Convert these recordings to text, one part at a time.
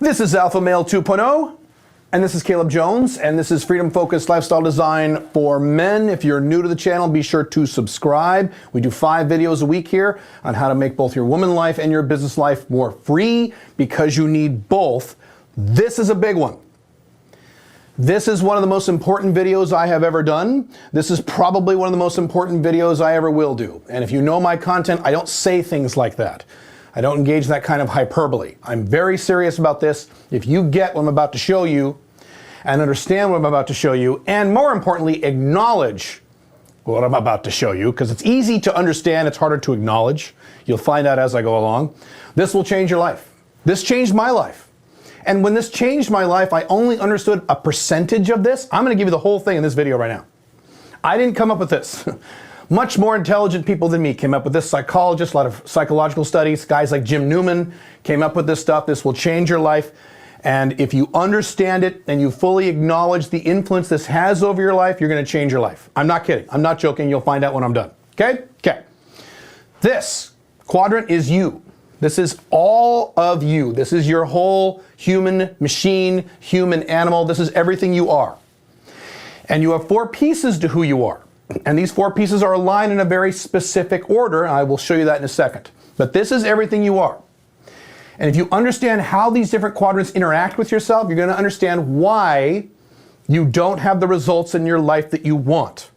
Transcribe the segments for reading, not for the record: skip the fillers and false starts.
This is Alpha Male 2.0, and this is Caleb Jones, and this is Freedom Focused Lifestyle Design for Men. If you're new to the channel, be sure to subscribe. We do 5 videos a week here on how to make both your woman life and your business life more free, because you need both. This is a big one. This is one of the most important videos I have ever done. This is probably one of the most important videos I ever will do. And if you know my content, I don't say things like that. I don't engage in that kind of hyperbole. I'm very serious about this. If you get what I'm about to show you and understand what I'm about to show you, and more importantly, acknowledge what I'm about to show you, because it's easy to understand, it's harder to acknowledge. You'll find out as I go along. This will change your life. This changed my life. And when this changed my life, I only understood a percentage of this. I'm going to give you the whole thing in this video right now. I didn't come up with this. Much more intelligent people than me came up with this. Psychologists, a lot of psychological studies, guys like Jim Newman came up with this stuff. This will change your life. And if you understand it and you fully acknowledge the influence this has over your life, you're going to change your life. I'm not kidding. I'm not joking. You'll find out when I'm done. Okay? Okay. This quadrant is you. This is all of you. This is your whole human machine, human animal. This is everything you are. And you have 4 pieces to who you are. And these 4 pieces are aligned in a very specific order. I will show you that in a second. But this is everything you are. And if you understand how these different quadrants interact with yourself, you're going to understand why you don't have the results in your life that you want.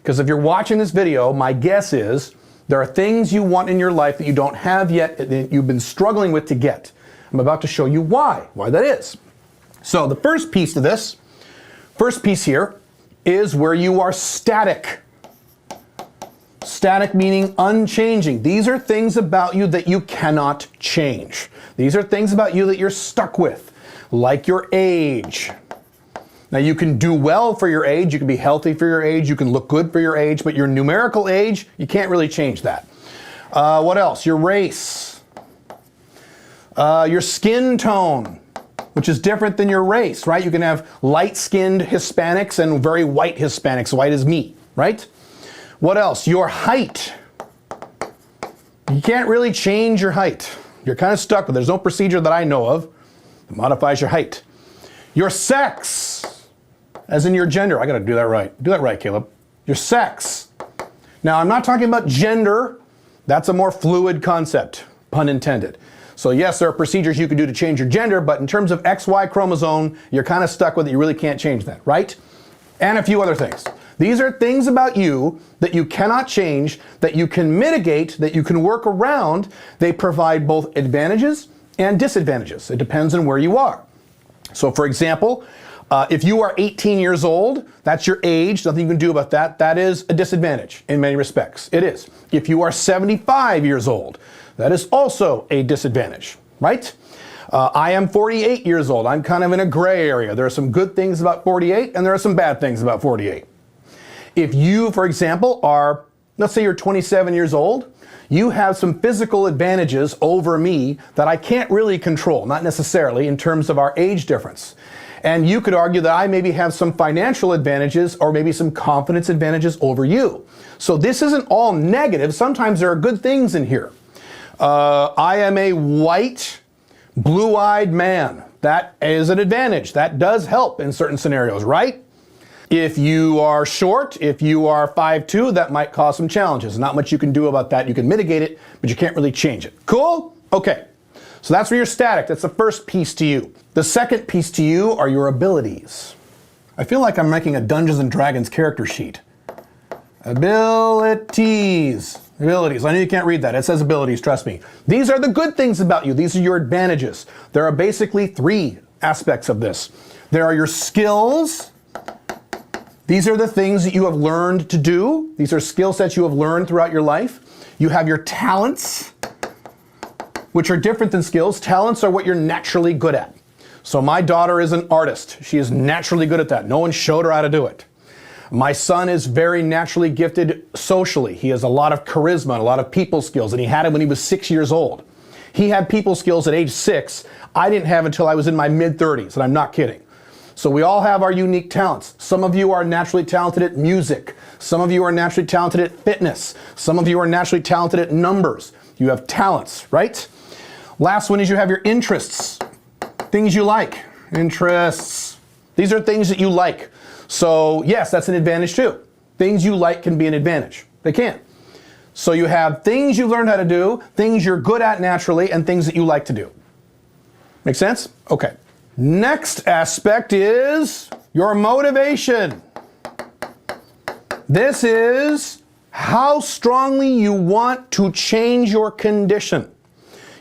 Because if you're watching this video, my guess is there are things you want in your life that you don't have yet, that you've been struggling with to get. I'm about to show you why that is. So the first piece to this, first piece here, is where you are static. Static meaning unchanging. These are things about you that you cannot change. These are things about you that you're stuck with, like your age. Now you can do well for your age, you can be healthy for your age, you can look good for your age, but your numerical age, you can't really change that. What else? Your race. Your skin tone, which is different than your race, right? You can have light-skinned Hispanics and very white Hispanics, white as me, right? What else? Your height. You can't really change your height. You're kind of stuck with it. There's no procedure that I know of that modifies your height. Your sex, as in your gender. I got to do that right. Do that right, Caleb. Your sex. Now, I'm not talking about gender. That's a more fluid concept, pun intended. So yes, there are procedures you can do to change your gender, but in terms of XY chromosome, you're kind of stuck with it. You really can't change that, right? And a few other things. These are things about you that you cannot change, that you can mitigate, that you can work around. They provide both advantages and disadvantages. It depends on where you are. So for example, if you are 18 years old, that's your age, nothing you can do about that. That is a disadvantage in many respects. It is. If you are 75 years old, that is also a disadvantage, right? I am 48 years old. I'm kind of in a gray area. There are some good things about 48 and there are some bad things about 48. If you, for example, are, let's say you're 27 years old, you have some physical advantages over me that I can't really control, not necessarily in terms of our age difference. And you could argue that I maybe have some financial advantages or maybe some confidence advantages over you. So this isn't all negative. Sometimes there are good things in here. I am a white, blue-eyed man. That is an advantage. That does help in certain scenarios, right? If you are short, if you are 5'2", that might cause some challenges. Not much you can do about that. You can mitigate it, but you can't really change it. Cool? Okay. So that's where you're static. That's the first piece to you. The second piece to you are your abilities. I feel like I'm making a Dungeons and Dragons character sheet. Abilities. Abilities. I know you can't read that. It says abilities, trust me. These are the good things about you. These are your advantages. There are basically 3 aspects of this. There are your skills. These are the things that you have learned to do. These are skill sets you have learned throughout your life. You have your talents, which are different than skills. Talents are what you're naturally good at. So my daughter is an artist. She is naturally good at that. No one showed her how to do it. My son is very naturally gifted socially. He has a lot of charisma, a lot of people skills, and he had it when he was 6 years old. He had people skills at age 6. I didn't have until I was in my mid-30s, and I'm not kidding. So we all have our unique talents. Some of you are naturally talented at music. Some of you are naturally talented at fitness. Some of you are naturally talented at numbers. You have talents, right? Last one is you have your interests. Things you like. Interests. These are things that you like. So yes, that's an advantage too. Things you like can be an advantage. They can. So you have things you've learned how to do, things you're good at naturally, and things that you like to do. Make sense? Okay. Next aspect is your motivation. This is how strongly you want to change your condition.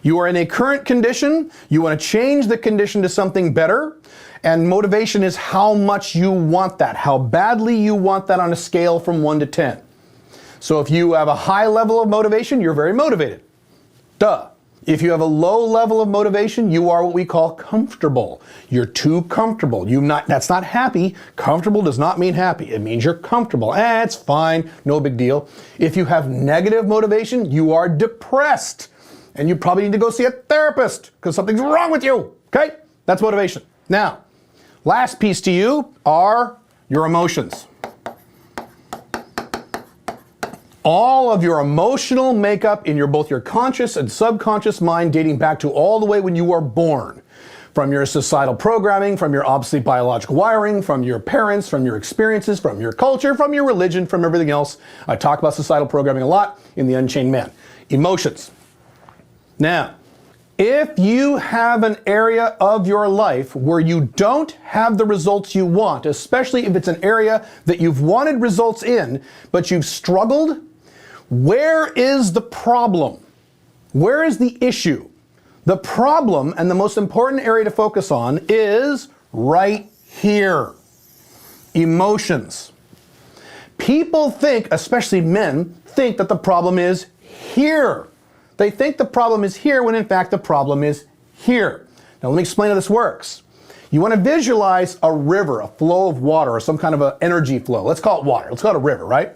You are in a current condition, you want to change the condition to something better, and motivation is how much you want that, how badly you want that on a scale from 1 to 10. So if you have a high level of motivation, you're very motivated. Duh. If you have a low level of motivation, you are what we call comfortable. You're too comfortable. That's not happy. Comfortable does not mean happy. It means you're comfortable. It's fine, no big deal. If you have negative motivation, you are depressed. And you probably need to go see a therapist because something's wrong with you. Okay? That's motivation. Now, last piece to you are your emotions. All of your emotional makeup in both your conscious and subconscious mind dating back to all the way when you were born. From your societal programming, from your obsolete biological wiring, from your parents, from your experiences, from your culture, from your religion, from everything else. I talk about societal programming a lot in The Unchained Man. Emotions. Now, if you have an area of your life where you don't have the results you want, especially if it's an area that you've wanted results in, but you've struggled, where is the problem? Where is the issue? The problem, and the most important area to focus on, is right here. Emotions. People think, especially men, think that the problem is here. They think the problem is here when in fact the problem is here. Now let me explain how this works. You want to visualize a river, a flow of water, or some kind of an energy flow. Let's call it water. Let's call it a river, right?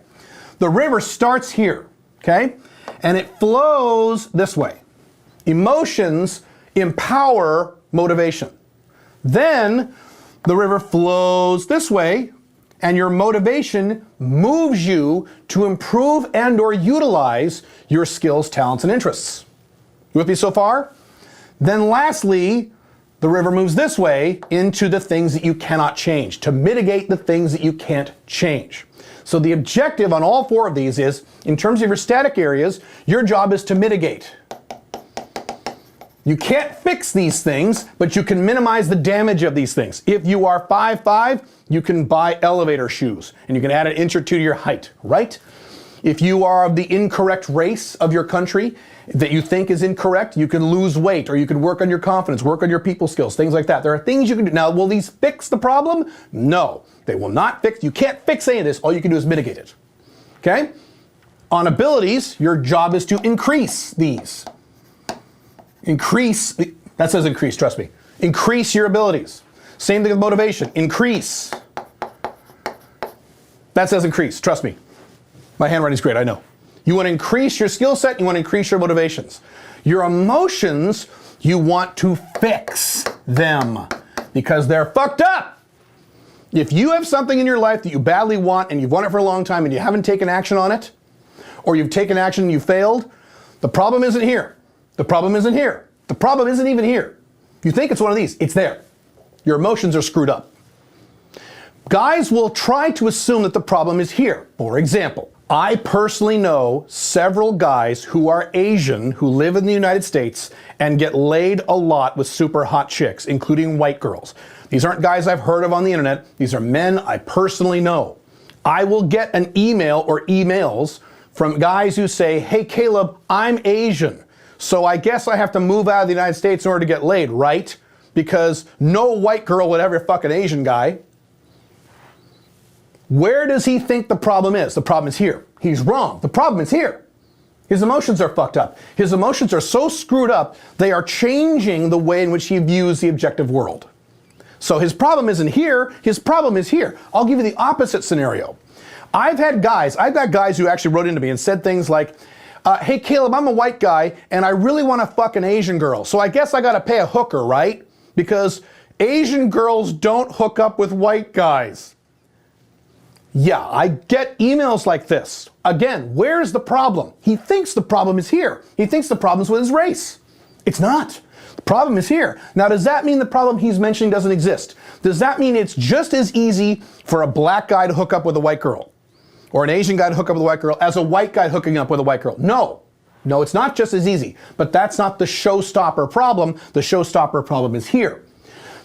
The river starts here, okay? And it flows this way. Emotions empower motivation. Then the river flows this way, and your motivation moves you to improve and or utilize your skills, talents, and interests. You with me so far? Then lastly, the river moves this way into the things that you cannot change, to mitigate the things that you can't change. So the objective on all four of these is, in terms of your static areas, your job is to mitigate. You can't fix these things, but you can minimize the damage of these things. If you are 5'5", you can buy elevator shoes, and you can add an inch or two to your height, right? If you are of the incorrect race of your country that you think is incorrect, you can lose weight, or you can work on your confidence, work on your people skills, things like that. There are things you can do. Now, will these fix the problem? No, they will not fix. You can't fix any of this. All you can do is mitigate it, okay? On abilities, your job is to increase these. Increase, that says increase, trust me. Increase your abilities. Same thing with motivation, increase. That says increase, trust me. My handwriting's great, I know. You want to increase your skill set, you want to increase your motivations. Your emotions, you want to fix them because they're fucked up. If you have something in your life that you badly want and you've wanted it for a long time and you haven't taken action on it, or you've taken action and you failed, the problem isn't here. The problem isn't here. The problem isn't even here. You think it's one of these, it's there. Your emotions are screwed up. Guys will try to assume that the problem is here. For example, I personally know several guys who are Asian who live in the United States and get laid a lot with super hot chicks, including white girls. These aren't guys I've heard of on the internet. These are men I personally know. I will get an email or emails from guys who say, hey Caleb, I'm Asian, so I guess I have to move out of the United States in order to get laid, right? Because no white girl would ever fuck an Asian guy. Where does he think the problem is? The problem is here. He's wrong. The problem is here. His emotions are fucked up. His emotions are so screwed up, they are changing the way in which he views the objective world. So his problem isn't here, his problem is here. I'll give you the opposite scenario. I've got guys who actually wrote into me and said things like, hey Caleb, I'm a white guy and I really want to fuck an Asian girl, so I guess I got to pay a hooker, right? Because Asian girls don't hook up with white guys. Yeah, I get emails like this. Again, where's the problem? He thinks the problem is here. He thinks the problem's with his race. It's not. The Problem is here. Now, does that mean the problem he's mentioning doesn't exist? Does that mean it's just as easy for a black guy to hook up with a white girl, or an Asian guy to hook up with a white girl, as a white guy hooking up with a white girl? No. No, it's not just as easy. But that's not the showstopper problem. The showstopper problem is here.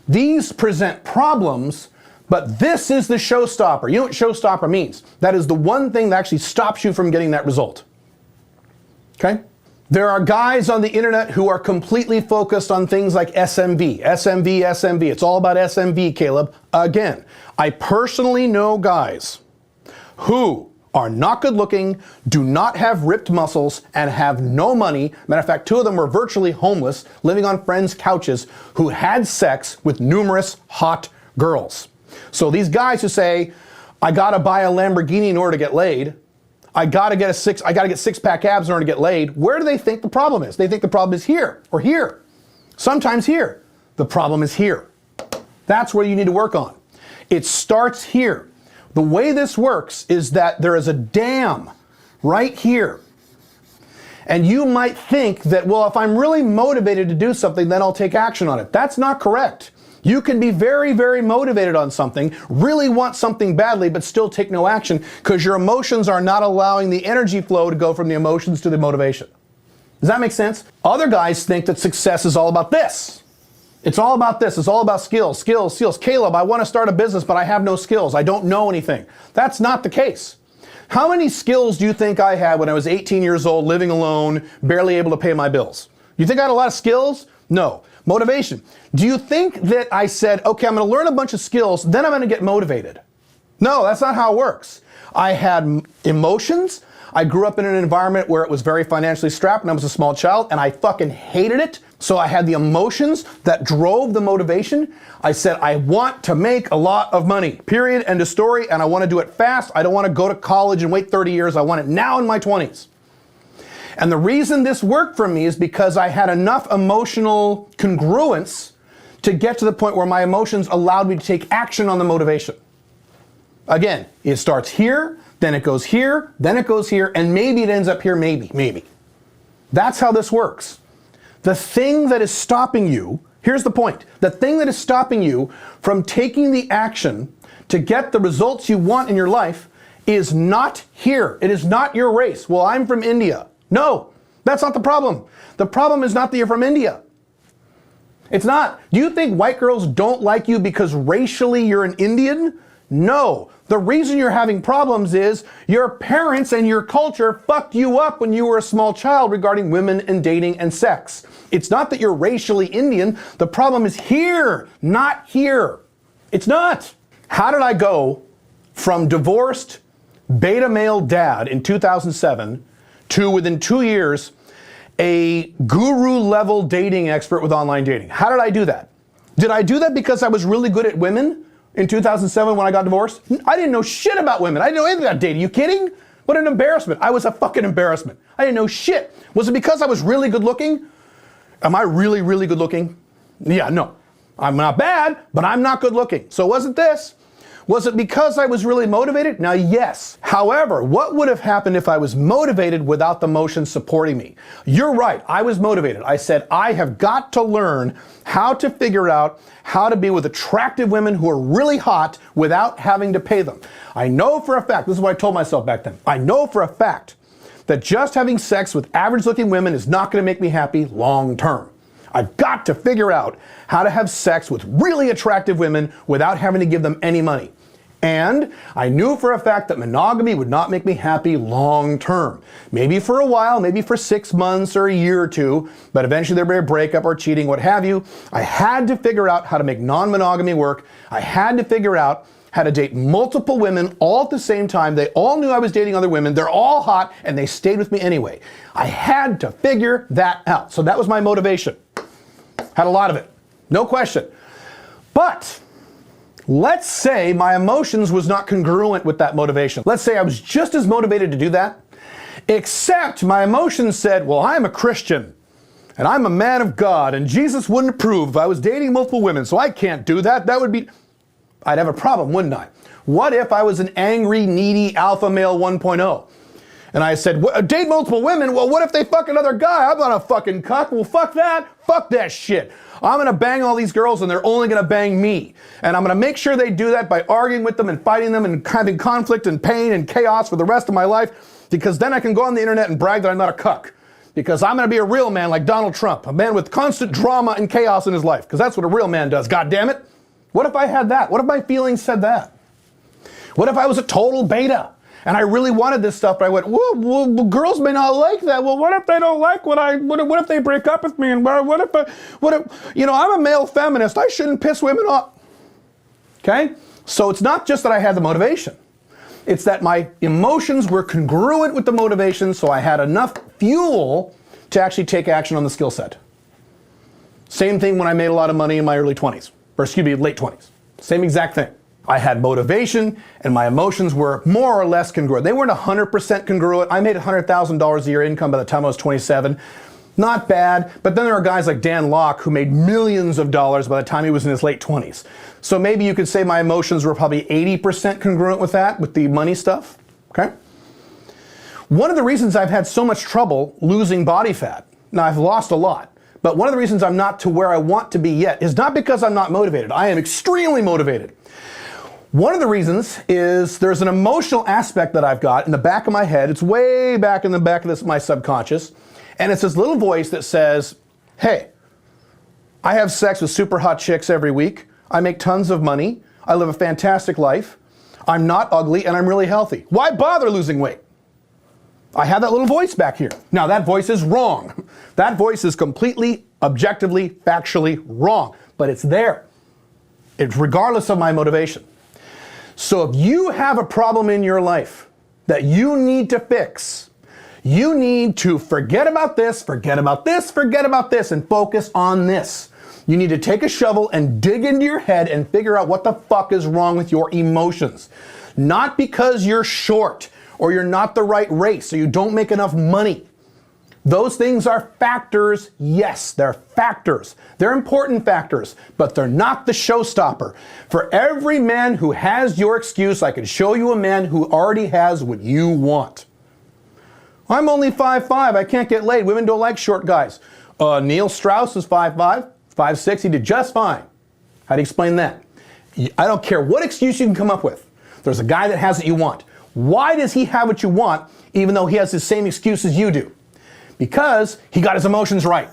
These present problems, but this is the showstopper. You know what showstopper means? That is the one thing that actually stops you from getting that result. Okay? There are guys on the internet who are completely focused on things like SMV, SMV, SMV. It's all about SMV, Caleb. Again, I personally know guys who are not good looking, do not have ripped muscles, and have no money. Matter of fact, 2 of them were virtually homeless, living on friends' couches, who had sex with numerous hot girls. So these guys who say, I gotta buy a Lamborghini in order to get laid, I gotta get 6-pack abs in order to get laid, where do they think the problem is? They think the problem is here, or here. Sometimes here. The problem is here. That's where you need to work on. It starts here. The way this works is that there is a dam right here. And you might think that, well, if I'm really motivated to do something, then I'll take action on it. That's not correct. You can be very, very motivated on something, really want something badly, but still take no action because your emotions are not allowing the energy flow to go from the emotions to the motivation. Does that make sense? Other guys think that success is all about this. It's all about this. It's all about skills, skills, skills. Caleb, I want to start a business, but I have no skills. I don't know anything. That's not the case. How many skills do you think I had when I was 18 years old, living alone, barely able to pay my bills? You think I had a lot of skills? No. Motivation. Do you think that I said, okay, I'm going to learn a bunch of skills, then I'm going to get motivated? No, that's not how it works. I had emotions. I grew up in an environment where it was very financially strapped and I was a small child and I fucking hated it. So I had the emotions that drove the motivation. I said, I want to make a lot of money, period, end of story, and I want to do it fast. I don't want to go to college and wait 30 years. I want it now in my 20s. And the reason this worked for me is because I had enough emotional congruence to get to the point where my emotions allowed me to take action on the motivation. Again, it starts here, then it goes here, then it goes here, and maybe it ends up here, maybe. That's how this works. The thing that is stopping you, here's the point, the thing that is stopping you from taking the action to get the results you want in your life is not here. It is not your race. Well, I'm from India. No, that's not the problem. The problem is not that you're from India. It's not. Do you think white girls don't like you because racially you're an Indian? No. The reason you're having problems is your parents and your culture fucked you up when you were a small child regarding women and dating and sex. It's not that you're racially Indian. The problem is here, not here. It's not. How did I go from divorced beta male dad in 2007 to within 2 years, a guru level dating expert with online dating? How did I do that? Did I do that because I was really good at women in 2007 when I got divorced? I didn't know shit about women. I didn't know anything about dating. You kidding? What an embarrassment. I was a fucking embarrassment. I didn't know shit. Was it because I was really good looking? Am I really, really good looking? Yeah, no. I'm not bad, but I'm not good looking. So wasn't this? Was it because I was really motivated? Now, yes. However, what would have happened if I was motivated without the motion supporting me? You're right. I was motivated. I said, I have got to learn how to figure out how to be with attractive women who are really hot without having to pay them. I know for a fact, this is what I told myself back then. I know for a fact that just having sex with average looking women is not going to make me happy long term. I've got to figure out how to have sex with really attractive women without having to give them any money. And I knew for a fact that monogamy would not make me happy long term. Maybe for a while, maybe for 6 months or a year or two, but eventually there'd be a breakup or cheating, what have you. I had to figure out how to make non-monogamy work. I had to figure out how to date multiple women all at the same time. They all knew I was dating other women. They're all hot and they stayed with me anyway. I had to figure that out. So that was my motivation. Had a lot of it, no question. But let's say my emotions was not congruent with that motivation. Let's say I was just as motivated to do that, except my emotions said, well, I'm a Christian and I'm a man of God and Jesus wouldn't approve if I was dating multiple women, so I can't do that. That would be, I'd have a problem, wouldn't I? What if I was an angry, needy alpha male 1.0? And I said, date multiple women? Well, what if they fuck another guy? I'm not a fucking cuck. Well, fuck that. Fuck that shit. I'm going to bang all these girls and they're only going to bang me. And I'm going to make sure they do that by arguing with them and fighting them and having conflict and pain and chaos for the rest of my life, because then I can go on the internet and brag that I'm not a cuck. Because I'm going to be a real man like Donald Trump, a man with constant drama and chaos in his life, because that's what a real man does, God damn it. What if I had that? What if my feelings said that? What if I was a total beta and I really wanted this stuff, but I went, well, girls may not like that. Well, what if they don't like what if they break up with me? And what if, you know, I'm a male feminist. I shouldn't piss women off. Okay? So it's not just that I had the motivation. It's that my emotions were congruent with the motivation, so I had enough fuel to actually take action on the skill set. Same thing when I made a lot of money in my early 20s, or excuse me, late 20s. Same exact thing. I had motivation and my emotions were more or less congruent. They weren't 100% congruent. I made $100,000 a year income by the time I was 27. Not bad, but then there are guys like Dan Locke who made millions of dollars by the time he was in his late 20s. So maybe you could say my emotions were probably 80% congruent with that, with the money stuff, okay? One of the reasons I've had so much trouble losing body fat, now I've lost a lot, but one of the reasons I'm not to where I want to be yet is not because I'm not motivated. I am extremely motivated. One of the reasons is there's an emotional aspect that I've got in the back of my head. It's way back in the back of my subconscious. And it's this little voice that says, hey, I have sex with super hot chicks every week. I make tons of money. I live a fantastic life. I'm not ugly and I'm really healthy. Why bother losing weight? I have that little voice back here. Now that voice is wrong. That voice is completely, objectively, factually wrong, but it's there. It's regardless of my motivation. So if you have a problem in your life that you need to fix, you need to forget about this, forget about this, forget about this, and focus on this. You need to take a shovel and dig into your head and figure out what the fuck is wrong with your emotions. Not because you're short or you're not the right race or you don't make enough money. Those things are factors, yes, they're factors. They're important factors, but they're not the showstopper. For every man who has your excuse, I can show you a man who already has what you want. I'm only 5'5", I can't get laid. Women don't like short guys. Neil Strauss is 5'5", 5'6", he did just fine. How do you explain that? I don't care what excuse you can come up with. There's a guy that has what you want. Why does he have what you want, even though he has the same excuse as you do? Because he got his emotions right.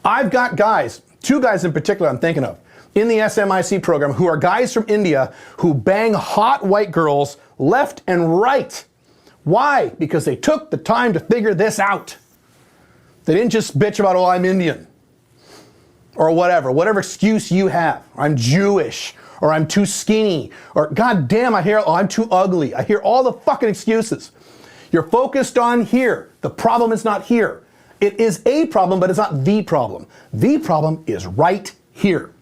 I've got guys, two guys in particular I'm thinking of, in the SMIC program who are guys from India who bang hot white girls left and right. Why? Because they took the time to figure this out. They didn't just bitch about, oh, I'm Indian. Or whatever excuse you have. I'm Jewish. Or I'm too skinny. Or God damn, I hear, oh, I'm too ugly. I hear all the fucking excuses. You're focused on here. The problem is not here. It is a problem, but it's not the problem. The problem is right here.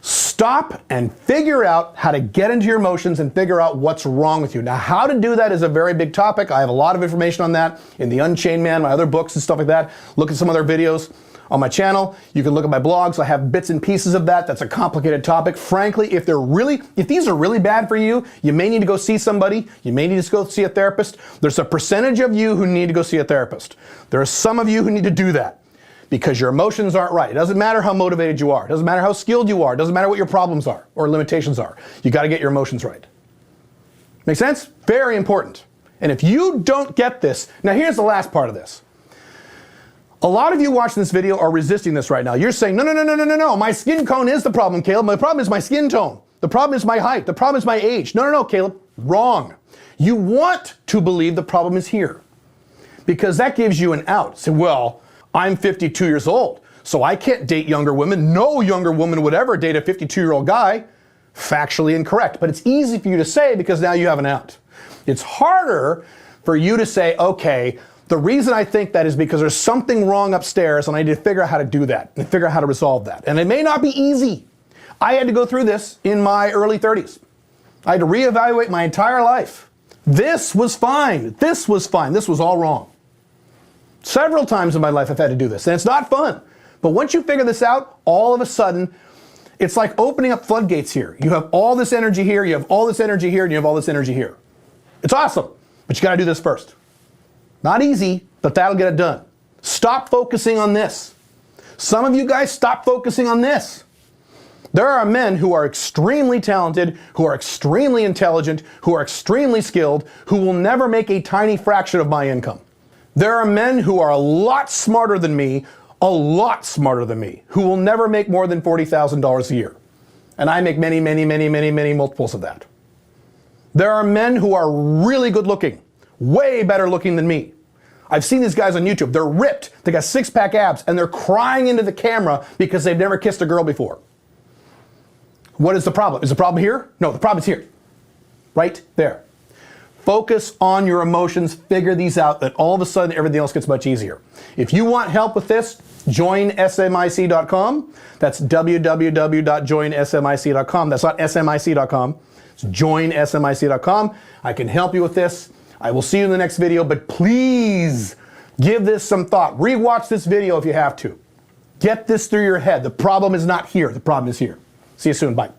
Stop and figure out how to get into your emotions and figure out what's wrong with you. Now, how to do that is a very big topic. I have a lot of information on that in The Unchained Man, my other books and stuff like that. Look at some other videos on my channel. You can look at my blogs. I have bits and pieces of that. That's a complicated topic. Frankly, if these are really bad for you, you may need to go see somebody. You may need to go see a therapist. There's a percentage of you who need to go see a therapist. There are some of you who need to do that because your emotions aren't right. It doesn't matter how motivated you are. It doesn't matter how skilled you are. It doesn't matter what your problems are or limitations are. You got to get your emotions right. Make sense? Very important. And if you don't get this, now here's the last part of this. A lot of you watching this video are resisting this right now. You're saying, no, my skin tone is the problem, Caleb. My problem is my skin tone. The problem is my height. The problem is my age. No, Caleb. Wrong. You want to believe the problem is here because that gives you an out. Say, well, I'm 52 years old, so I can't date younger women. No younger woman would ever date a 52-year-old guy. Factually incorrect, but it's easy for you to say because now you have an out. It's harder for you to say, okay, the reason I think that is because there's something wrong upstairs and I need to figure out how to do that and figure out how to resolve that. And it may not be easy. I had to go through this in my early 30s. I had to reevaluate my entire life. This was fine. This was fine. This was all wrong. Several times in my life I've had to do this, and it's not fun. But once you figure this out, all of a sudden, it's like opening up floodgates here. You have all this energy here, you have all this energy here, and you have all this energy here. It's awesome. But you got to do this first. Not easy, but that'll get it done. Stop focusing on this. Some of you guys stop focusing on this. There are men who are extremely talented, who are extremely intelligent, who are extremely skilled, who will never make a tiny fraction of my income. There are men who are a lot smarter than me, who will never make more than $40,000 a year. And I make many, many, many, many, many multiples of that. There are men who are really good looking, way better looking than me. I've seen these guys on YouTube. They're ripped, they got six-pack abs, and they're crying into the camera because they've never kissed a girl before. What is the problem? Is the problem here? No, the problem's here. Right there. Focus on your emotions, figure these out, and all of a sudden everything else gets much easier. If you want help with this, join smic.com. That's www.joinsmic.com. That's not smic.com. It's joinsmic.com. I can help you with this. I will see you in the next video, but please give this some thought. Rewatch this video if you have to. Get this through your head. The problem is not here. The problem is here. See you soon. Bye.